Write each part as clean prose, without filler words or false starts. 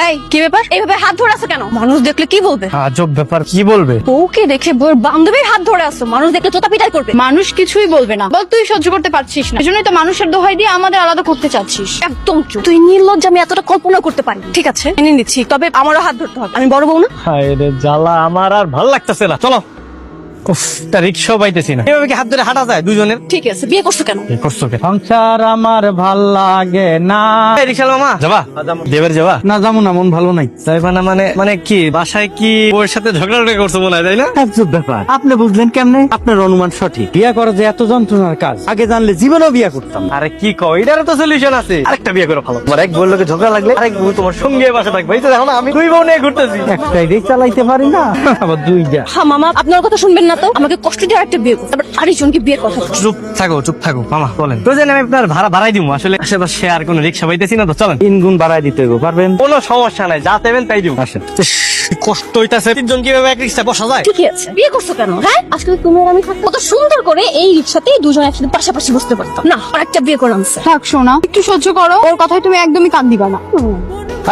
এই কি ব্যাপার, এইভাবে হাত ধরে আছো কেন? মানুষ দেখলে কি বলবে? আজব ব্যাপার, কি বলবে? বউকে দেখে বউর বান্ধবীর হাত ধরে আছো, মানুষ দেখলে জোতা পিটাই করবে। মানুষ কিছুই বলবে না, বল তুই সহ্য করতে পারছিস না, এজন্যই তো মানুষের দোহাই দিয়ে আমাদের আলাদা করতে চাচ্ছিস। একদম চুপ। তুই নির্লজ্জ, আমি এতটা কল্পনা করতে পারি। ঠিক আছে মেনে নিচ্ছি, তবে আমারও হাত ধরতে হবে, আমি বড় বউ না? হায় রে জ্বালা, আমার আর ভাল লাগতেছে না। চলো, উফ, তা রিক্সাও পাইতেছি না। এভাবে কি হাত ধরে হাঁটা যায় দুজনের? ঠিক আছে, বিয়ে করছো কেন? কি করছো কে? সংসার আমার ভাল লাগে না। এই রিক্সাল মামা যাবা? দেবের যাবা? না যাবো না, মন ভালো নাই। যাইবা না মানে? মানে কি বাসায় কি ওর সাথে ঝগড়া করছো মনে হয়, তাই না? আজব ব্যাপার, আপনি বুঝলেন কেমনে? আপনার অনুমান সঠিক। বিয়ে করা যে এত যন্ত্রণার কাজ, আগে জানলে জীবনেও বিয়ে করতাম। আরে কি কও, এটারও তো সলিউশন আছে। আরেকটা বিয়ে করে ভালো। তোমার এক বউর লোকে ঝগড়া লাগলে আরেক বউ তোমার সঙ্গে বাসা থাকবে। এই তো দেখো না, আমি দুই বউ নিয়ে ঘুরতেছি। একটাই রিক্সা চালাইতে পারি না, আবার দুইটা। হ্যাঁ মামা, আপনার কথা শুনবেন না তো? আমাকে কষ্ট দিয়ে একটা বিয়ে করতে, তারপর আরেকজনকে বিয়ের কথা বলছে। চুপ থাকো মামা, বলেন। প্রয়োজনে আমি আপনার ভাড়া বাড়াই দিব। আসলে আশেপাশে আর কোনো রিক্সা পাইতেছি না তো, চলেন 3 গুণ বাড়াই দিতে হবে। পারবেন? কোনো সমস্যা নাই, যা দেবেন তাই দিব। আসেন। কষ্ট হইতাছে, 3 জন কিভাবে এক রিক্সা বসা যায়? ঠিকই আছে, বিয়ে করছো কেন? হ্যাঁ, আজকে তুমি আর আমি থাকবো, কত সুন্দর করে এই রিক্সাতেই দুজন একসাথে পাশাপাশি বসতে পারতাম। না, আরেকটা বিয়ে করে আনছে। থাক সোনা, একটু সহ্য করো, ওর কথায় তুমি একদমই কান দিবা না।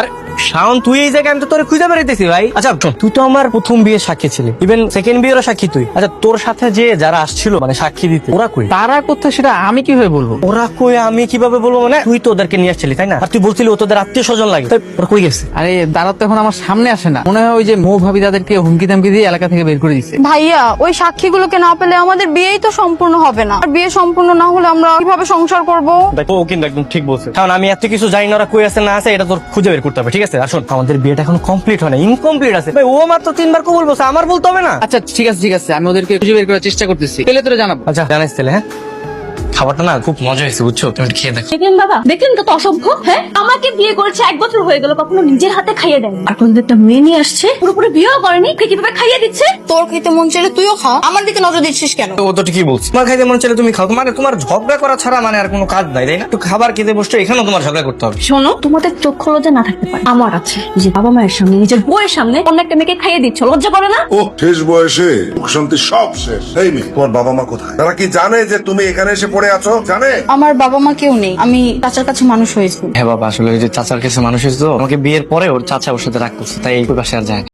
আরে শাওন, তুই এই জায়গায়, আমি তো তোরে খুঁজে বেড়াইতেছি ভাই। আচ্ছা তুই তো আমার প্রথম বিয়ে সাক্ষী ছিলি, ইভেন সেকেন্ড বিয়েরও সাক্ষী তুই। আচ্ছা তোর সাথে যে যারা আসছিল মানে সাক্ষী দিতে, ওরা কই? তারা কোথায় সেটা আমি কিভাবে বলবো? ওরা কই আমি কিভাবে বলবো? মানে তুই তো ওদেরকে নিয়ে আসছিলি তাই না? আর তুই বলছিলি ও তোদের আত্মীয় স্বজন লাগে, তাই ওরা কই গেছে? আরে তারা তো এখন আমার সামনে আসে না, মনে হয় ওই যে মৌ ভাবি তাদেরকে হুমকি দামকি দিয়ে এলাকা থেকে বের করে দিচ্ছে। ভাইয়া, ওই সাক্ষীগুলোকে না পেলে আমাদের বিয়েই তো সম্পূর্ণ হবে না, আর বিয়ে সম্পূর্ণ না হলে আমরা কিভাবে সংসার করব? দেখো ও কিন্তু একদম ঠিক বলছে, কারণ আমি এত কিছু জানি না ওরা কই আছে না আছে, এটা তোর খুঁজে বের করতে হবে। ঠিক আছে, আসুন, আমাদের বিয়েটা এখন কমপ্লিট হয় না, ইনকমপ্লিট আছে ভাই। ও মাত্র 3 বার কবুল বলছে, আমার বলতে হবে না? আচ্ছা ঠিক আছে, আমি ওদেরকে খুঁজে বের করার চেষ্টা করতেছি, পেলে তোরা জানাবো। আচ্ছা জানাইস তাহলে। হ্যাঁ, খাবারটা না খুব মজা হয়েছে বুঝছো, তুমি একটু খেয়ে দেখো। দেখলেন বাবা, দেখলেন কত অসভ্য। হ্যাঁ, আমাকে বিয়ে করেছে 1 বছর হয়ে গেল, কখনো নিজের হাতে খাইয়ে দেয়নি। আর কোন একটা মেয়ে নিয়ে আসছে, পুরোপুরি বিয়েও করেনি, কিভাবে খাইয়ে দিচ্ছে? তোর খেতে মন চাইলে তুইও খা, আমার দিকে নজর দিচ্ছিস কেন? ও তো ঠিকই বলছে, তোমার খাইতে মন চাইলে তুমি খাও। তোমার ঝগড়া করা ছাড়া মানে আর কোনো কাজ নাই তাই না? একটু খাবার খেতে বসছো, এখানেও তোমার ঝগড়া করতে হবে। শোনো, তোমাদের চোখ লজ্জা না থাকতে পারে, আমার আছে। যে বাবা মায়ের সামনে, নিজের বউয়ের সামনে অন্য একটা মেয়েকে খাইয়ে দিচ্ছ, লজ্জা করে না? ও শেষ বয়সে সুখ শান্তি সব শেষ। এই মেয়ে, তোমার বাবা মা কোথায়? তারা কি জানে যে তুমি এখানে এসে পড়ে আছো? জানে? আমার বাবা মা কেউ নেই, আমি চাচার কাছে মানুষ হয়েছি। হ্যাঁ বাবা, আসলে ওই যে চাচার কাছে মানুষ এসেছে তো, আমাকে বিয়ের পরে ওর চাচা ওর সাথে রাগ করছে, তাই এই পাশে আর যায় না।